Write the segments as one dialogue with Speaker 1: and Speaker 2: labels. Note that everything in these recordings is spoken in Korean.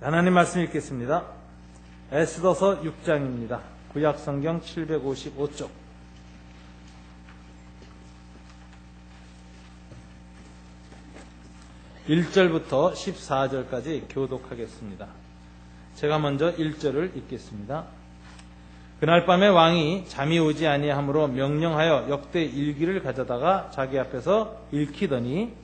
Speaker 1: 하나님 말씀 읽겠습니다. 에스더서 6장입니다. 구약성경 755쪽. 1절부터 14절까지 교독하겠습니다. 제가 먼저 1절을 읽겠습니다. 그날 밤에 왕이 잠이 오지 아니하므로 명령하여 역대 일기를 가져다가 자기 앞에서 읽히더니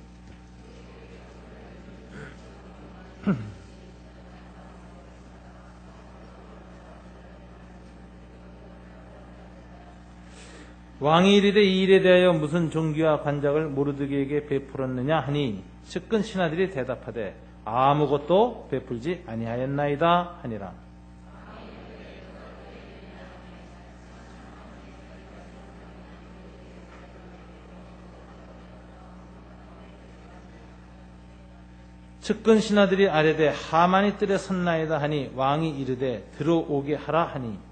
Speaker 1: 왕이 이르되 이 일에 대하여 무슨 종기와 관작을 모르드게에게 베풀었느냐 하니 측근 신하들이 대답하되 아무것도 베풀지 아니하였나이다 하니라. 측근 신하들이 아뢰되 하만이 뜰에 섰나이다 하니 왕이 이르되 들어오게 하라 하니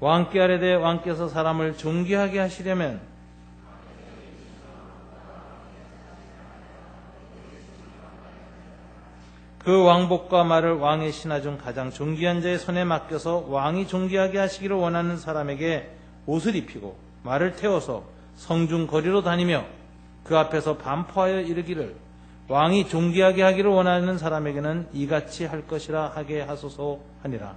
Speaker 1: 왕께 아뢰되 왕께서 사람을 존귀하게 하시려면 그 왕복과 말을 왕의 신하 중 가장 존귀한 자의 손에 맡겨서 왕이 존귀하게 하시기를 원하는 사람에게 옷을 입히고 말을 태워서 성중 거리로 다니며 그 앞에서 반포하여 이르기를 왕이 존귀하게 하기를 원하는 사람에게는 이같이 할 것이라 하게 하소서 하니라.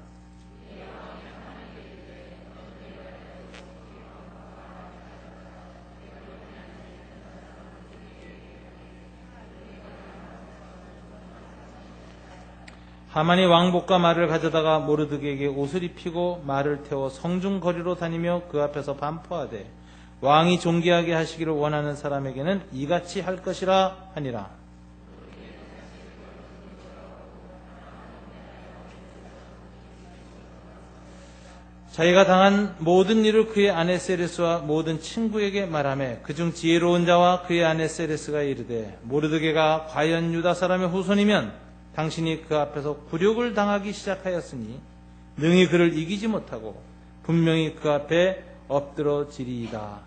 Speaker 1: 하만이 왕복과 말을 가져다가 모르드게에게 옷을 입히고 말을 태워 성중 거리로 다니며 그 앞에서 반포하되 왕이 존귀하게 하시기를 원하는 사람에게는 이같이 할 것이라 하니라. 자기가 당한 모든 일을 그의 아내 세레스와 모든 친구에게 말하며 그중 지혜로운 자와 그의 아내 세레스가 이르되 모르드게가 과연 유다 사람의 후손이면 당신이 그 앞에서 굴욕을 당하기 시작하였으니 능히 그를 이기지 못하고 분명히 그 앞에 엎드러지리이다.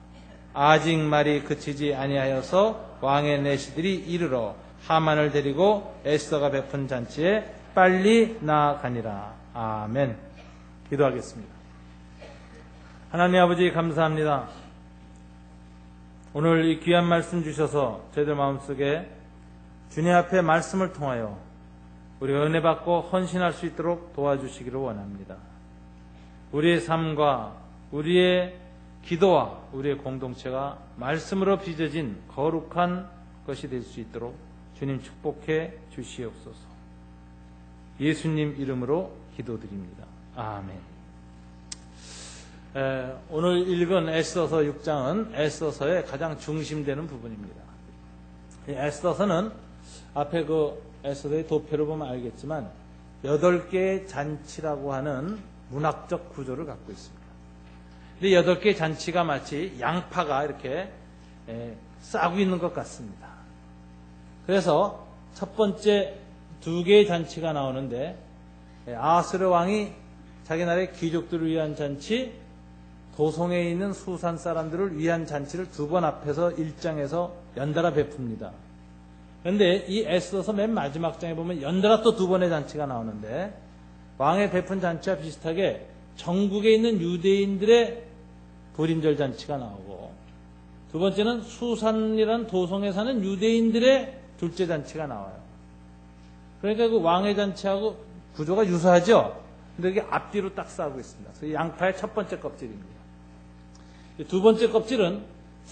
Speaker 1: 아직 말이 그치지 아니하여서 왕의 내시들이 이르러 하만을 데리고 에스더가 베푼 잔치에 빨리 나아가니라. 아멘. 기도하겠습니다. 하나님 아버지 감사합니다. 오늘 이 귀한 말씀 주셔서 저희들 마음속에 주님 앞에 말씀을 통하여 우리가 은혜 받고 헌신할 수 있도록 도와주시기를 원합니다. 우리의 삶과 우리의 기도와 우리의 공동체가 말씀으로 빚어진 거룩한 것이 될 수 있도록 주님 축복해 주시옵소서. 예수님 이름으로 기도드립니다. 아멘. 오늘 읽은 에스더서 6장은 에스더서의 가장 중심되는 부분입니다. 이 에스더서는 앞에 그 에스더의 도표를 보면 알겠지만 8개의 잔치라고 하는 문학적 구조를 갖고 있습니다. 근데 8개의 잔치가 마치 양파가 이렇게 싸고 있는 것 같습니다. 그래서 첫 번째 2개의 잔치가 나오는데 아하스르 왕이 자기 나라의 귀족들을 위한 잔치, 도성에 있는 수산 사람들을 위한 잔치를 2번 앞에서 1장에서 연달아 베풉니다. 그런데 이 에스더서 맨 마지막 장에 보면 연달아 또 2번의 잔치가 나오는데 왕의 베푼 잔치와 비슷하게 전국에 있는 유대인들의 불임절 잔치가 나오고 두 번째는 수산이라는 도성에 사는 유대인들의 둘째 잔치가 나와요. 그러니까 그 왕의 잔치하고 구조가 유사하죠? 근데 이게 앞뒤로 딱 싸우고 있습니다. 그래서 양파의 첫 번째 껍질입니다. 두 번째 껍질은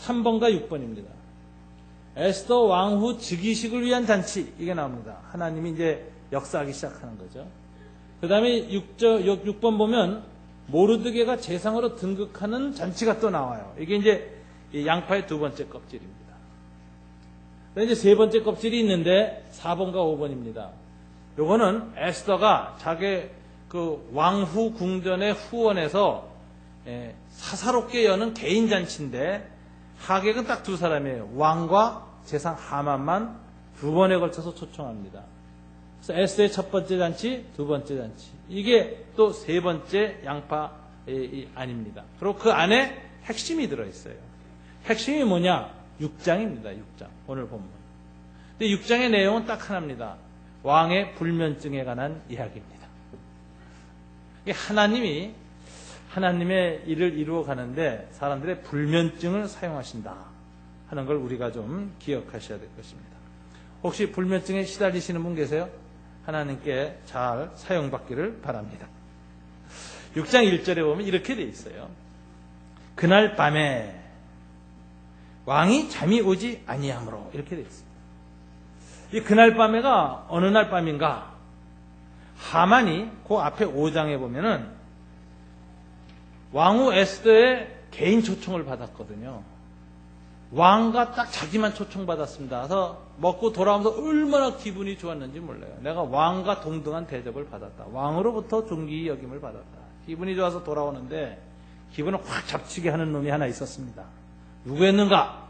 Speaker 1: 3번과 6번입니다. 에스더 왕후 즉위식을 위한 잔치, 이게 나옵니다. 하나님이 이제 역사하기 시작하는 거죠. 그 다음에 6번 보면 모르드게가 제상으로 등극하는 잔치가 또 나와요. 이게 이제 양파의 두 번째 껍질입니다. 이제 세 번째 껍질이 있는데 4번과 5번입니다. 요거는 에스더가 자기 그 왕후 궁전의 후원에서 사사롭게 여는 개인 잔치인데 하객은 딱 2사람이에요. 왕과 제상 하만만 2번에 걸쳐서 초청합니다. 그래서 에스더의 첫 번째 잔치, 두 번째 잔치. 이게 또 세 번째 양파 안입니다. 그리고 그 안에 핵심이 들어있어요. 핵심이 뭐냐? 6장입니다. 6장. 오늘 본문. 근데 6장의 내용은 딱 하나입니다. 왕의 불면증에 관한 이야기입니다. 하나님이 하나님의 일을 이루어 가는데 사람들의 불면증을 사용하신다 하는 걸 우리가 좀 기억하셔야 될 것입니다. 혹시 불면증에 시달리시는 분 계세요? 하나님께 잘 사용받기를 바랍니다. 6장 1절에 보면 이렇게 돼 있어요. 그날 밤에 왕이 잠이 오지 아니하므로 이렇게 돼 있습니다. 이 그날 밤에가 어느 날 밤인가? 하만이 그 앞에 5장에 보면은 왕후 에스더의 개인 초청을 받았거든요. 왕과 딱 자기만 초청받았습니다. 그래서 먹고 돌아오면서 얼마나 기분이 좋았는지 몰라요. 내가 왕과 동등한 대접을 받았다. 왕으로부터 존귀 여김을 받았다. 기분이 좋아서 돌아오는데 기분을 확 잡치게 하는 놈이 하나 있었습니다. 누구였는가?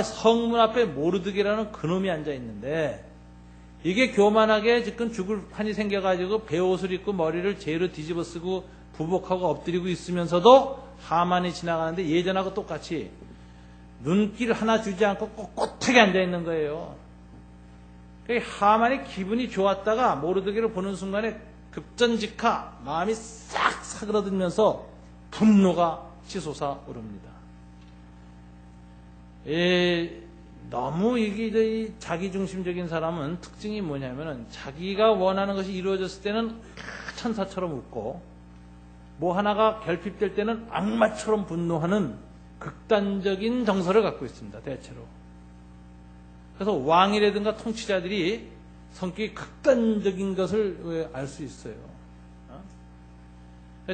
Speaker 1: 성문 앞에 모르드게라는 그놈이 앉아있는데 이게 교만하게 지금 죽을 판이 생겨가지고 베옷을 입고 머리를 재로 뒤집어 쓰고 부복하고 엎드리고 있으면서도 하만이 지나가는데 예전하고 똑같이 눈길 하나 주지 않고 꼿꼿하게 앉아있는 거예요. 하만이 기분이 좋았다가 모르드게를 보는 순간에 급전직하 마음이 싹 사그러들면서 분노가 치솟아 오릅니다. 너무 이게 자기중심적인 사람은 특징이 뭐냐면은 자기가 원하는 것이 이루어졌을 때는 천사처럼 웃고 뭐 하나가 결핍될 때는 악마처럼 분노하는 극단적인 정서를 갖고 있습니다. 대체로. 그래서 왕이라든가 통치자들이 성격이 극단적인 것을 알 수 있어요.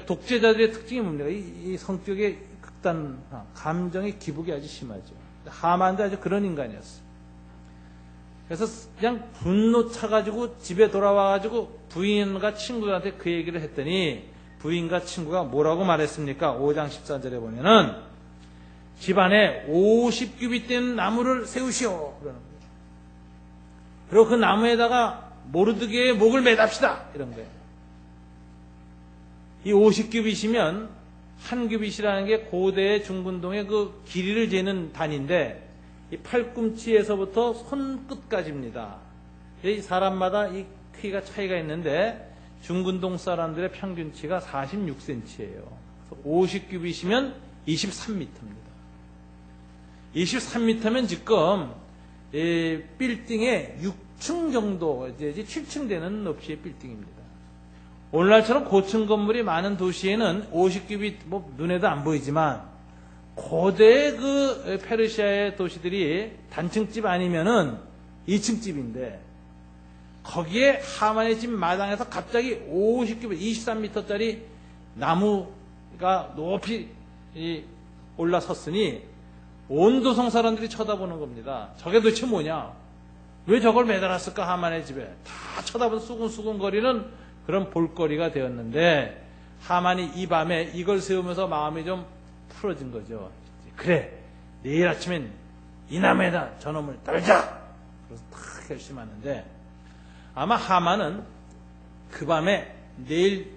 Speaker 1: 독재자들의 특징이 뭡니까? 이 성격의 극단, 감정의 기복이 아주 심하죠. 하만도 아주 그런 인간이었어요. 그래서 그냥 분노 차가지고 집에 돌아와가지고 부인과 친구한테 그 얘기를 했더니 부인과 친구가 뭐라고 말했습니까? 5장 14절에 보면은 집안에 50규빗 되는 나무를 세우시오. 그러는 거예요. 그리고 그 나무에다가 모르드게의 목을 매답시다. 이런 거예요. 이 50규빗이면 한 규빗이라는 게 고대의 중근동의 그 길이를 재는 단위인데 이 팔꿈치에서부터 손끝까지입니다. 이 사람마다 이 크기가 차이가 있는데 중근동 사람들의 평균치가 46cm예요. 50규빗이면 23m입니다. 23m면 지금 이 빌딩의 6층 정도, 이제 7층 되는 높이의 빌딩입니다. 오늘날처럼 고층 건물이 많은 도시에는 50규빗 뭐 눈에도 안 보이지만 고대 그 페르시아의 도시들이 단층집 아니면은 2층 집인데 거기에 하만의 집 마당에서 갑자기 50규빗 23m짜리 나무가 높이 올라섰으니 온 도성 사람들이 쳐다보는 겁니다. 저게 도대체 뭐냐? 왜 저걸 매달았을까? 하만의 집에 다 쳐다보면서 수근수근거리는 그런 볼거리가 되었는데 하만이 이 밤에 이걸 세우면서 마음이 좀 풀어진 거죠. 그래, 내일 아침엔 이 나무에다 저놈을 떨자. 그래서 딱 결심하는데 아마 하만은 그 밤에 내일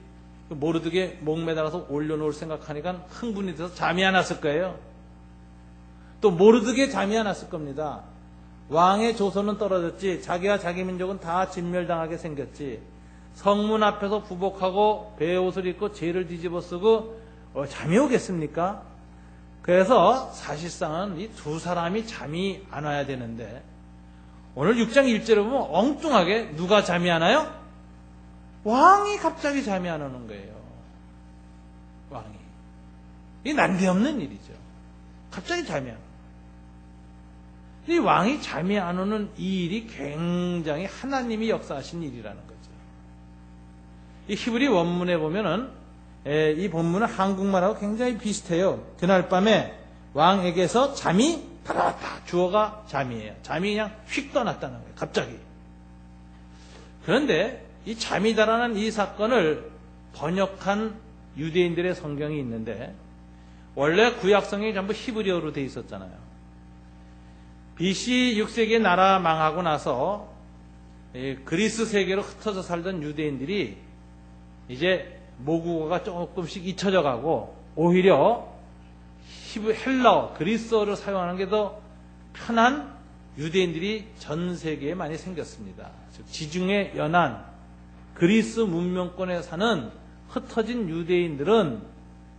Speaker 1: 모르드게 목 매달아서 올려놓을 생각하니까 흥분이 돼서 잠이 안 왔을 거예요. 또 모르드게 잠이 안 왔을 겁니다. 왕의 조선은 떨어졌지 자기와 자기 민족은 다 진멸당하게 생겼지. 성문 앞에서 부복하고 베옷을 입고 죄를 뒤집어 쓰고 잠이 오겠습니까? 그래서 사실상은 이 두 사람이 잠이 안 와야 되는데 오늘 6장 1절에 보면 엉뚱하게 누가 잠이 안 와요? 왕이 갑자기 잠이 안 오는 거예요. 왕이. 이게 난데없는 일이죠. 갑자기 잠이 안 와요. 이 왕이 잠이 안 오는 이 일이 굉장히 하나님이 역사하신 일이라는 거죠. 이 히브리 원문에 보면은 이 본문은 한국말하고 굉장히 비슷해요. 그날 밤에 왕에게서 잠이 달아왔다. 주어가 잠이에요. 잠이 그냥 휙 떠났다는 거예요. 갑자기. 그런데 이 잠이 달아난 이 사건을 번역한 유대인들의 성경이 있는데 원래 구약 성경이 전부 히브리어로 돼 있었잖아요. BC 6세기에 나라 망하고 나서 그리스 세계로 흩어져 살던 유대인들이 이제 모국어가 조금씩 잊혀져 가고 오히려 헬라어, 그리스어를 사용하는 게 더 편한 유대인들이 전 세계에 많이 생겼습니다. 즉 지중해 연안 그리스 문명권에 사는 흩어진 유대인들은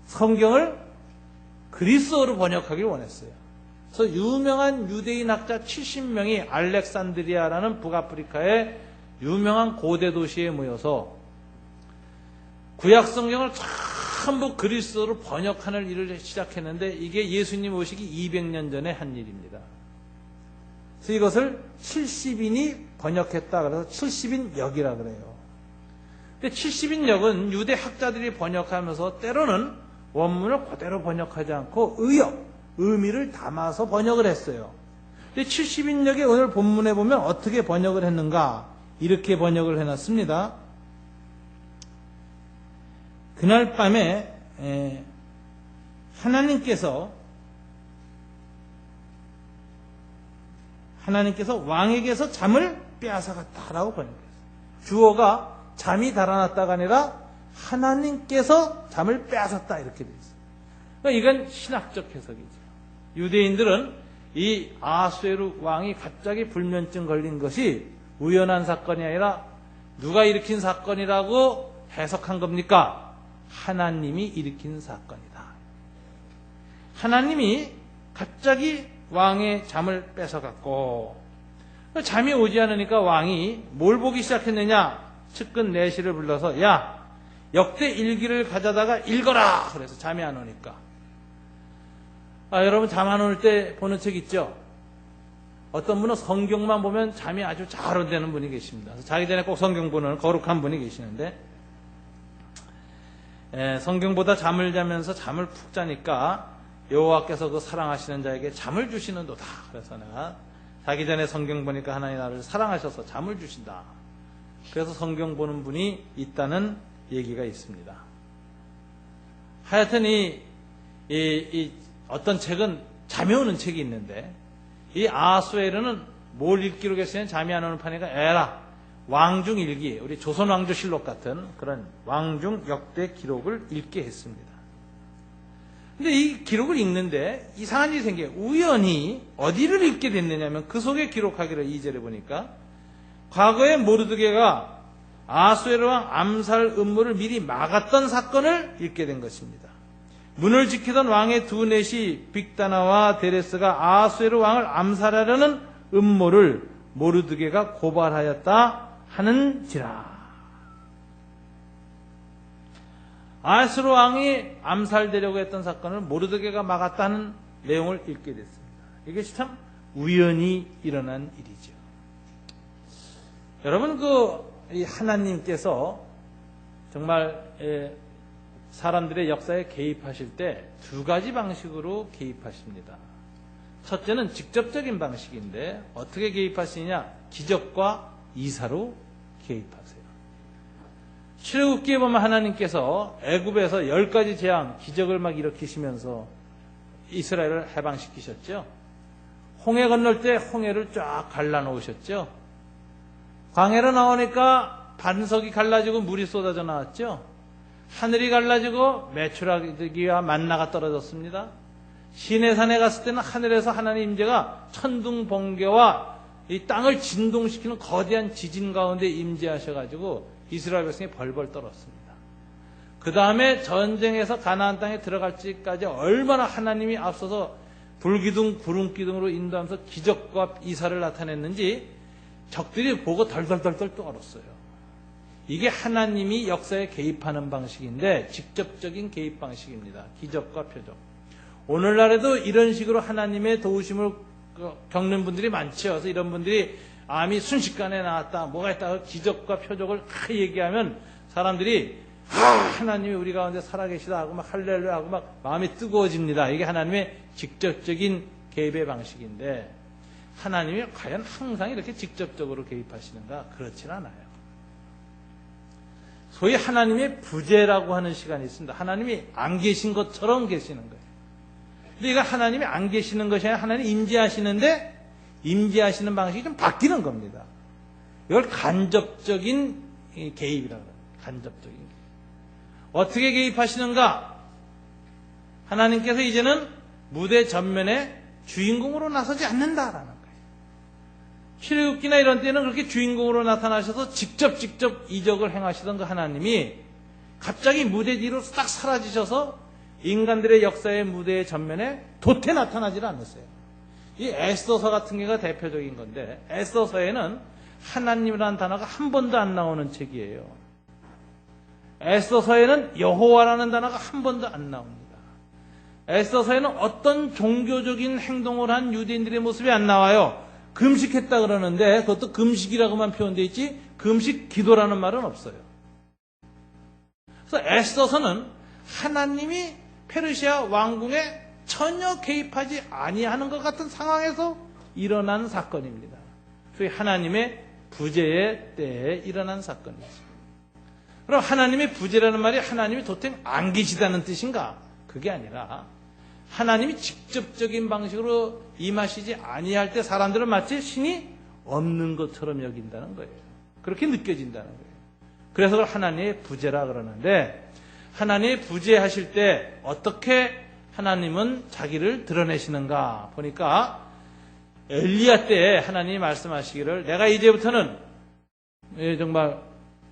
Speaker 1: 성경을 그리스어로 번역하길 원했어요. 그래서 유명한 유대인 학자 70명이 알렉산드리아라는 북아프리카의 유명한 고대 도시에 모여서 구약 성경을 전부 그리스어로 번역하는 일을 시작했는데 이게 예수님 오시기 200년 전에 한 일입니다. 그래서 이것을 70인이 번역했다. 그래서 70인역이라 그래요. 근데 70인역은 유대 학자들이 번역하면서 때로는 원문을 그대로 번역하지 않고 의미를 담아서 번역을 했어요. 근데 70인역의 오늘 본문에 보면 어떻게 번역을 했는가? 이렇게 번역을 해놨습니다. 그날 밤에 하나님께서 왕에게서 잠을 빼앗아갔다라고 번역했어요. 주어가 잠이 달아났다가 아니라 하나님께서 잠을 빼앗았다 이렇게 되어 있어요. 그러니까 이건 신학적 해석이죠. 유대인들은 이 아수에르 왕이 갑자기 불면증 걸린 것이 우연한 사건이 아니라 누가 일으킨 사건이라고 해석한 겁니까? 하나님이 일으킨 사건이다. 하나님이 갑자기 왕의 잠을 뺏어갔고 잠이 오지 않으니까 왕이 뭘 보기 시작했느냐? 측근 내시를 불러서 야 역대 일기를 가져다가 읽어라. 그래서 잠이 안 오니까 여러분 잠 안 올 때 보는 책 있죠? 어떤 분은 성경만 보면 잠이 아주 잘 온다는 분이 계십니다. 자기 전에 꼭 성경 보는 거룩한 분이 계시는데 성경보다 잠을 자면서 잠을 푹 자니까 여호와께서 그 사랑하시는 자에게 잠을 주시는도다. 그래서 내가 자기 전에 성경 보니까 하나님 나를 사랑하셔서 잠을 주신다. 그래서 성경 보는 분이 있다는 얘기가 있습니다. 하여튼 이 어떤 책은 잠이 오는 책이 있는데 이 아수에르는 뭘 읽기로 했으면 잠이 안 오는 판이니까 에라 왕중일기, 우리 조선왕조실록 같은 그런 왕중 역대 기록을 읽게 했습니다. 근데 이 기록을 읽는데 이상한 일이 생겨요. 우연히 어디를 읽게 됐느냐면 그 속에 기록하기를 2절에 보니까 과거에 모르드게가 아수에르 왕 암살 음모를 미리 막았던 사건을 읽게 된 것입니다. 문을 지키던 왕의 두 넷이 빅다나와 데레스가 아수에르 왕을 암살하려는 음모를 모르드게가 고발하였다 하는지라. 아수에르 왕이 암살되려고 했던 사건을 모르드게가 막았다는 내용을 읽게 됐습니다. 이것이 참 우연히 일어난 일이죠. 여러분 이 하나님께서 정말 사람들의 역사에 개입하실 때 두 가지 방식으로 개입하십니다. 첫째는 직접적인 방식인데 어떻게 개입하시느냐? 기적과 이사로 개입하세요. 출애굽기에 보면 하나님께서 애굽에서 10가지 재앙, 기적을 막 일으키시면서 이스라엘을 해방시키셨죠. 홍해 건널 때 홍해를 쫙 갈라놓으셨죠. 광해로 나오니까 반석이 갈라지고 물이 쏟아져 나왔죠. 하늘이 갈라지고 메추라기와 만나가 떨어졌습니다. 시내산에 갔을 때는 하늘에서 하나님 임재가 천둥 번개와 이 땅을 진동시키는 거대한 지진 가운데 임재하셔가지고 이스라엘 백성이 벌벌 떨었습니다. 그 다음에 전쟁에서 가나안 땅에 들어갈지까지 얼마나 하나님이 앞서서 불기둥 구름기둥으로 인도하면서 기적과 이사를 나타냈는지 적들이 보고 덜덜덜덜 떨었어요. 이게 하나님이 역사에 개입하는 방식인데 직접적인 개입 방식입니다. 기적과 표적. 오늘날에도 이런 식으로 하나님의 도우심을 겪는 분들이 많죠. 그래서 이런 분들이 암이 순식간에 나왔다, 뭐가 했다, 기적과 표적을 다 얘기하면 사람들이 하나님이 우리 가운데 살아계시다 하고 막 할렐루야 하고 막 마음이 뜨거워집니다. 이게 하나님의 직접적인 개입의 방식인데 하나님이 과연 항상 이렇게 직접적으로 개입하시는가? 그렇진 않아요. 소위 하나님의 부재라고 하는 시간이 있습니다. 하나님이 안 계신 것처럼 계시는 거예요. 근데 이거 하나님이 안 계시는 것이 아니라 하나님이 임재하시는데 임재하시는 방식이 좀 바뀌는 겁니다. 이걸 간접적인 개입이라고 합니다. 간접적인 개입. 어떻게 개입하시는가? 하나님께서 이제는 무대 전면에 주인공으로 나서지 않는다라는 거예요. 출애굽기나 이런 때는 그렇게 주인공으로 나타나셔서 직접 이적을 행하시던 그 하나님이 갑자기 무대 뒤로 딱 사라지셔서 인간들의 역사의 무대의 전면에 도태 나타나질 않았어요. 이 에스더서 같은 게가 대표적인 건데, 에스더서에는 하나님이라는 단어가 한 번도 안 나오는 책이에요. 에스더서에는 여호와라는 단어가 한 번도 안 나옵니다. 에스더서에는 어떤 종교적인 행동을 한 유대인들의 모습이 안 나와요. 금식했다 그러는데 그것도 금식이라고만 표현되어 있지 금식 기도라는 말은 없어요. 그래서 에스더서는 하나님이 페르시아 왕궁에 전혀 개입하지 아니하는 것 같은 상황에서 일어난 사건입니다. 소위 하나님의 부재의 때에 일어난 사건이죠. 그럼 하나님의 부재라는 말이 하나님이 도통 안 계시다는 뜻인가? 그게 아니라 하나님이 직접적인 방식으로 임하시지 아니할 때 사람들은 마치 신이 없는 것처럼 여긴다는 거예요. 그렇게 느껴진다는 거예요. 그래서 그걸 하나님의 부재라 그러는데, 하나님의 부재하실 때 어떻게 하나님은 자기를 드러내시는가 보니까 엘리야 때 하나님이 말씀하시기를 내가 이제부터는 정말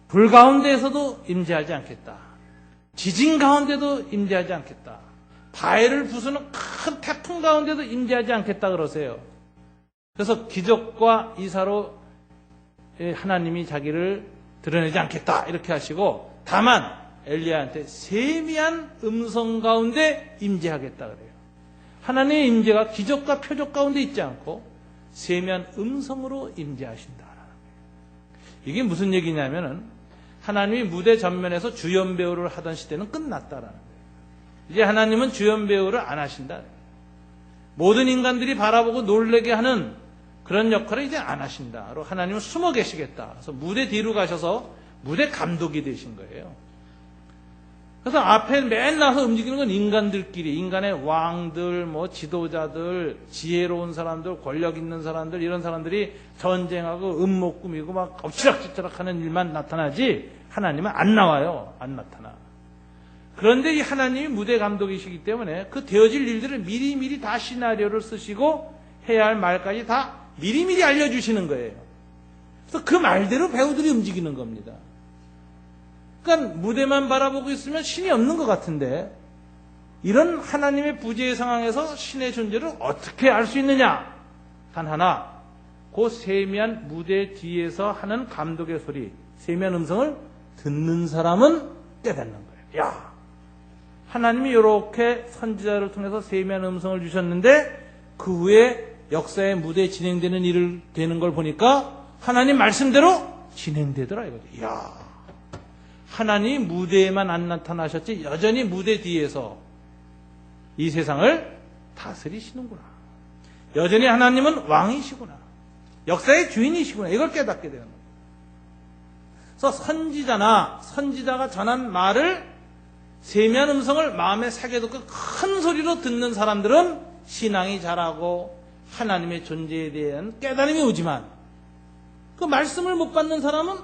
Speaker 1: 불 가운데에서도 임재하지 않겠다. 지진 가운데도 임재하지 않겠다. 바위를 부수는 큰 태풍 가운데도 임재하지 않겠다 그러세요. 그래서 기적과 이사로 하나님이 자기를 드러내지 않겠다 이렇게 하시고, 다만 엘리야한테 세미한 음성 가운데 임재하겠다 그래요. 하나님의 임재가 기적과 표적 가운데 있지 않고 세미한 음성으로 임재하신다라는 거예요. 이게 무슨 얘기냐면은 하나님이 무대 전면에서 주연 배우를 하던 시대는 끝났다라는 거예요. 이제 하나님은 주연 배우를 안 하신다. 모든 인간들이 바라보고 놀라게 하는 그런 역할을 이제 안 하신다. 하나님은 숨어 계시겠다. 그래서 무대 뒤로 가셔서 무대 감독이 되신 거예요. 그래서 앞에 맨 나서 움직이는 건 인간들끼리, 인간의 왕들, 뭐 지도자들, 지혜로운 사람들, 권력 있는 사람들, 이런 사람들이 전쟁하고 음모 꾸미고 막 엎치락뒤치락 하는 일만 나타나지 하나님은 안 나와요. 안 나타나. 그런데 이 하나님이 무대 감독이시기 때문에 그 되어질 일들을 미리미리 다 시나리오를 쓰시고 해야 할 말까지 다 미리미리 알려주시는 거예요. 그래서 그 말대로 배우들이 움직이는 겁니다. 그러니까 무대만 바라보고 있으면 신이 없는 것 같은데, 이런 하나님의 부재의 상황에서 신의 존재를 어떻게 알 수 있느냐? 단 하나, 그 세미한 무대 뒤에서 하는 감독의 소리, 세미한 음성을 듣는 사람은 깨닫는 거예요. 야, 하나님이 이렇게 선지자를 통해서 세미한 음성을 주셨는데 그 후에 역사의 무대에 진행되는 일을 되는 걸 보니까 하나님 말씀대로 진행되더라 이거죠. 야, 하나님이 무대에만 안 나타나셨지 여전히 무대 뒤에서 이 세상을 다스리시는구나. 여전히 하나님은 왕이시구나. 역사의 주인이시구나. 이걸 깨닫게 되는 거예요. 그래서 선지자가 전한 말을 세미한 음성을 마음에 새겨두고 큰 소리로 듣는 사람들은 신앙이 자라고 하나님의 존재에 대한 깨달음이 오지만, 그 말씀을 못 받는 사람은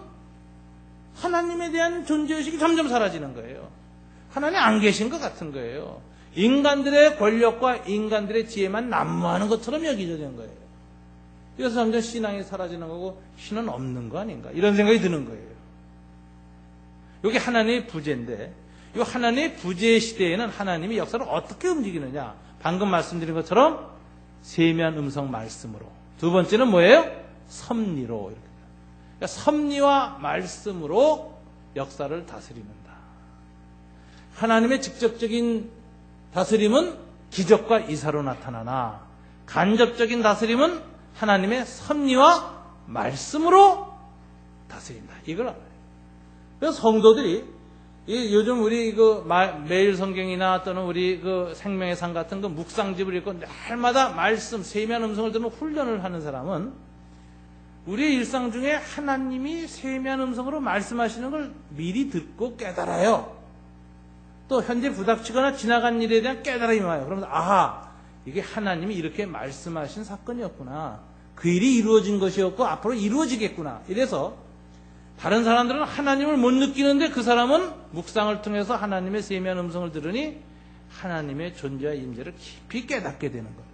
Speaker 1: 하나님에 대한 존재의식이 점점 사라지는 거예요. 하나님 안 계신 것 같은 거예요. 인간들의 권력과 인간들의 지혜만 난무하는 것처럼 여기게 된 거예요. 그래서 점점 신앙이 사라지는 거고 신은 없는 거 아닌가, 이런 생각이 드는 거예요. 이게 하나님의 부재인데, 이 하나님의 부재의 시대에는 하나님이 역사를 어떻게 움직이느냐, 방금 말씀드린 것처럼 세미한 음성 말씀으로, 두 번째는 뭐예요? 섭리로. 이렇게. 그러니까 섭리와 말씀으로 역사를 다스리는다. 하나님의 직접적인 다스림은 기적과 이사로 나타나나, 간접적인 다스림은 하나님의 섭리와 말씀으로 다스린다. 이걸 알아요. 그래서 성도들이 요즘 우리 매일 성경이나 또는 우리 생명의 상 같은 묵상집을 읽고 날마다 말씀, 세미한 음성을 듣는 훈련을 하는 사람은 우리의 일상 중에 하나님이 세미한 음성으로 말씀하시는 걸 미리 듣고 깨달아요. 또 현재 부닥치거나 지나간 일에 대한 깨달음이 와요. 그러면서 아하, 이게 하나님이 이렇게 말씀하신 사건이었구나. 그 일이 이루어진 것이었고 앞으로 이루어지겠구나. 이래서 다른 사람들은 하나님을 못 느끼는데 그 사람은 묵상을 통해서 하나님의 세미한 음성을 들으니 하나님의 존재와 임재를 깊이 깨닫게 되는 겁니다.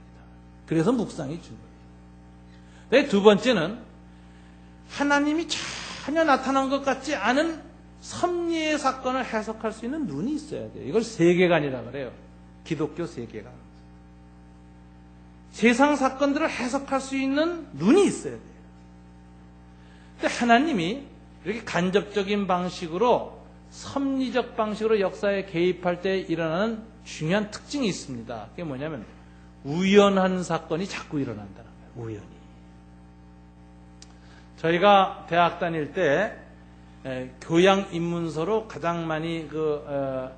Speaker 1: 그래서 묵상이 중요해요. 두 번째는 하나님이 전혀 나타난 것 같지 않은 섭리의 사건을 해석할 수 있는 눈이 있어야 돼요. 이걸 세계관이라고 그래요. 기독교 세계관. 세상 사건들을 해석할 수 있는 눈이 있어야 돼요. 근데 하나님이 이렇게 간접적인 방식으로 섭리적 방식으로 역사에 개입할 때 일어나는 중요한 특징이 있습니다. 그게 뭐냐면 우연한 사건이 자꾸 일어난다는 거예요. 우연히. 저희가 대학 다닐 때 교양 입문서로 가장 많이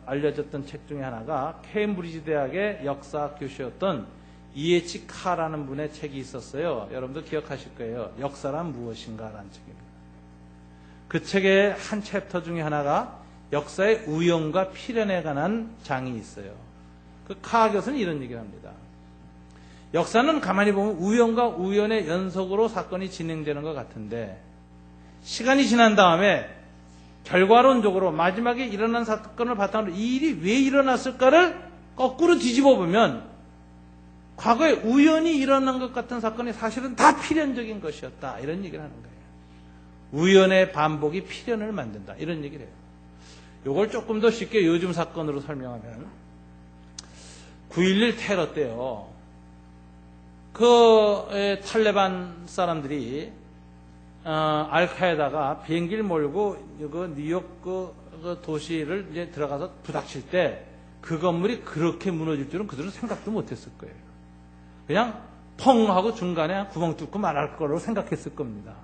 Speaker 1: 알려졌던 책 중에 하나가 케임브리지 대학의 역사 교수였던 이에치 카라는 분의 책이 있었어요. 여러분도 기억하실 거예요. 역사란 무엇인가라는 책입니다. 그 책의 한 챕터 중에 하나가 역사의 우연과 필연에 관한 장이 있어요. 그 카 교수는 이런 얘기를 합니다. 역사는 가만히 보면 우연과 우연의 연속으로 사건이 진행되는 것 같은데 시간이 지난 다음에 결과론적으로 마지막에 일어난 사건을 바탕으로 이 일이 왜 일어났을까를 거꾸로 뒤집어 보면 과거에 우연히 일어난 것 같은 사건이 사실은 다 필연적인 것이었다. 이런 얘기를 하는 거예요. 우연의 반복이 필연을 만든다. 이런 얘기를 해요. 이걸 조금 더 쉽게 요즘 사건으로 설명하면 9.11 테러 때요. 탈레반 사람들이 알카에다가 비행기를 몰고 뉴욕 그 도시를 이제 들어가서 부닥칠 때 그 건물이 그렇게 무너질 줄은 그들은 생각도 못했을 거예요. 그냥 펑 하고 중간에 구멍 뚫고 말할 거라고 생각했을 겁니다.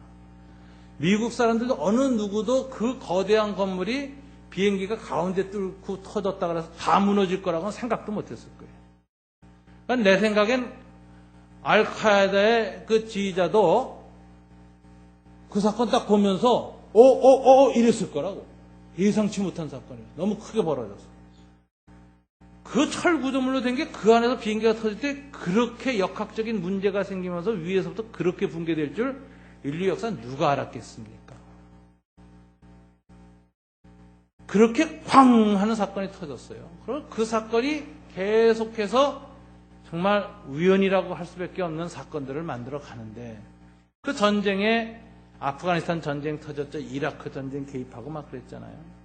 Speaker 1: 미국 사람들도 어느 누구도 그 거대한 건물이 비행기가 가운데 뚫고 터졌다 그래서 다 무너질 거라고는 생각도 못했을 거예요. 그러니까 내 생각엔 알카에다의 그 지휘자도 그 사건 딱 보면서 이랬을 거라고. 예상치 못한 사건이에요. 너무 크게 벌어져서. 그 철 구조물로 된 게 그 안에서 비행기가 터질 때 그렇게 역학적인 문제가 생기면서 위에서부터 그렇게 붕괴될 줄 인류 역사 누가 알았겠습니까? 그렇게 쾅 하는 사건이 터졌어요. 그럼 그 사건이 계속해서 정말 우연이라고 할 수밖에 없는 사건들을 만들어 가는데 그 전쟁에 아프가니스탄 전쟁 터졌죠. 이라크 전쟁 개입하고 막 그랬잖아요.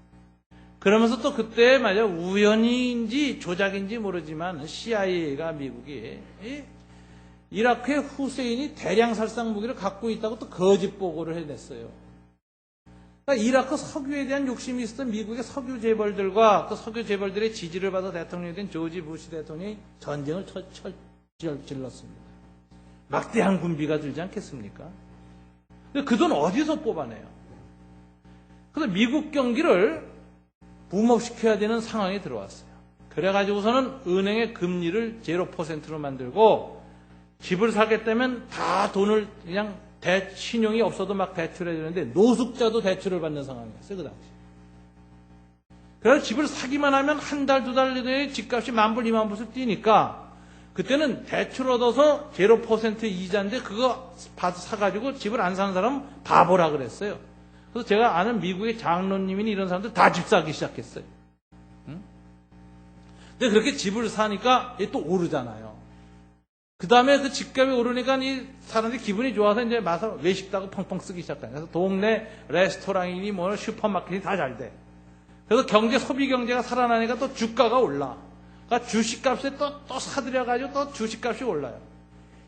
Speaker 1: 그러면서 또 그때 말이야 우연인지 조작인지 모르지만 CIA가 미국이 이라크의 후세인이 대량 살상 무기를 갖고 있다고 또 거짓 보고를 해냈어요. 그러니까 이라크 석유에 대한 욕심이 있었던 미국의 석유 재벌들과 그 석유 재벌들의 지지를 받아 대통령이 된 조지 부시 대통령이 전쟁을 질렀습니다. 막대한 군비가 들지 않겠습니까? 근데 그 돈 어디서 뽑아내요? 그래서 미국 경기를 붐업시켜야 되는 상황이 들어왔어요. 그래가지고서는 은행의 금리를 0%로 만들고 집을 사겠다면 다 돈을 그냥 신용이 없어도 막 대출해야 되는데 노숙자도 대출을 받는 상황이었어요. 그 당시. 그래서 집을 사기만 하면 한 달, 두 달 내에 집값이 10,000불, 20,000불씩 뛰니까 그때는 대출 얻어서 0% 이자인데 그거 사가지고 집을 안 사는 사람은 바보라 그랬어요. 그래서 제가 아는 미국의 장로님이니 이런 사람들 다 집 사기 시작했어요. 응? 근데 그렇게 집을 사니까 또 오르잖아요. 그 다음에 그 집값이 오르니까 이 사람들이 기분이 좋아서 이제 마서 외식다고 펑펑 쓰기 시작해요. 그래서 동네 레스토랑이니 뭐 슈퍼마켓이 다 잘 돼. 그래서 소비 경제가 살아나니까 또 주가가 올라. 그러니까 주식값에 또 사들여가지고 또 주식값이 올라요.